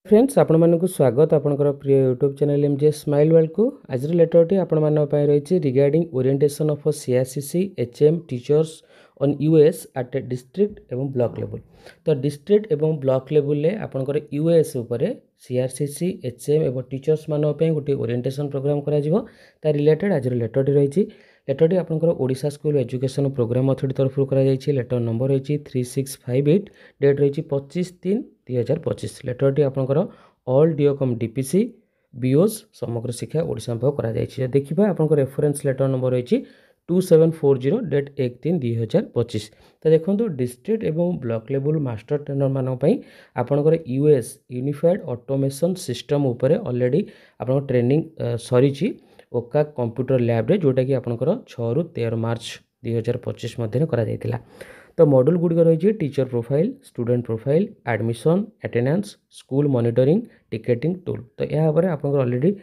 Friends आपण मानक स्वागत आपनकर प्रिय YouTube channel MJ smile world को आज लेटरटी आपण मान पय रही regarding orientation of CRCC HM teachers on US at district एवं ब्लॉक लेवल। तो डिस्ट्रिक्ट एवं ब्लॉक लेवल ले आपनकर यूएस ऊपर सीआरसीसी एचएम एवं टीचर्स मान पय गोटे ओरिएंटेशन प्रोग्राम करा जिवो ता रिलेटेड आज लेटरटी रही। लेटरटी आपनकर Odisha school education programme authority तरफ करा जायछि। लेटर नंबर रही 3658 डेट रही 25/3/2025। लेटरटी आपनकर ऑल डीओकम डीपीसी बीओस समग्र शिक्षा ओडिशा विभाग करा जायछि। देखिबा आपनकर रेफरेंस लेटर नंबर रही 2740 डेट 1/3/2025। तो देखो डिस्ट्रिक्ट एवं ब्लॉक लेवल मास्टर ट्रेनर मान पई आपनकर यूएस यूनिफाइड ऑटोमेशन सिस्टम ऊपर ऑलरेडी आपन ट्रेनिंग सरीछि ओका कंप्यूटर लैब रे जोटा कि आपनकर 6 रु 13 मार्च 2025 मध्य करा जायतिला। तो मॉड्यूल गुड़िक रही teacher profile, student profile, admission, attendance, school monitoring, ticketing tool. तो यह आपनकर ऑलरेडी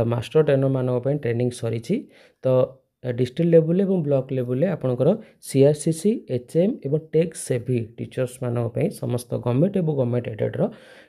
मास्टर ट्रेनर मान ट्रेनिंग सरी। तो डिस्ट्रिक्ट लेवल एवं ब्लॉक लेवल आपनकर सीआरसीसी एचएम एवं टेक सेवी टीचर्स मान समस्त गवर्नमेंट एवं गवर्नमेंट एडेड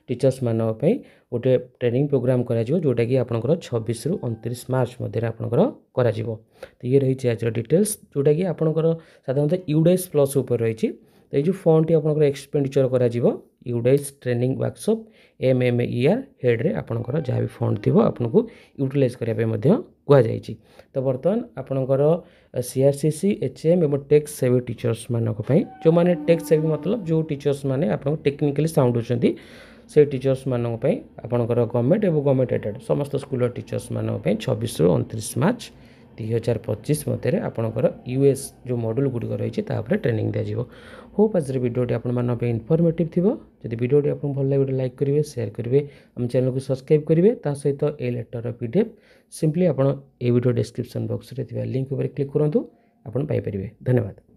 टीचर्स मान गोटे ट्रेनिंग प्रोग्राम करा जोटा कि आपनकर 26 रु 29 मार्च मध्य आपनकर करा जिवो। तो ये रही आज डिटेल्स जोटा कि आपनकर साधारणतः यूडेस प्लस ऊपर रही। तो ये फंड टी आपनकर एक्सपेंडिचर करा जिवो यूडेस ट्रेनिंग वर्कशॉप एमएमईआर हेड रे आपनकर जहाँ भी फंड थिबो आपनको यूटिलाइज करबे मध्य कुआ जायछि। तो बर्तमान आपनकर सीआरसीसी एचएम एवं टेक सेवी टीचर्स मानक पई जो माने टेक सेवी मतलब जो टीचर्स माने आपन टेक्निकली साउंड होचंती से टीचर्स मानक पई आपनकर गवर्नमेंट एवं गवर्नमेंट एडेड समस्त स्कूल टीचर्स मानक पई 26 रु 29 मार्च 2025 मध्य आपनकर यूएस जो मॉड्यूल गुड़िक रही ट्रेनिंग दिज्व। होप आज वीडियोटी आप इनफॉर्मेटिव थी। जब वीडियोटी आपको भल लगे लाइक करेंगे, शेयर करेंगे, आम चैनल को सब्सक्राइब करेंगे। सहित ए लेटर पीडीएफ सिंपली आप वीडियो डिस्क्रिप्शन बॉक्स में लिंक पर क्लिक करूँ, आप पाइपर। धन्यवाद।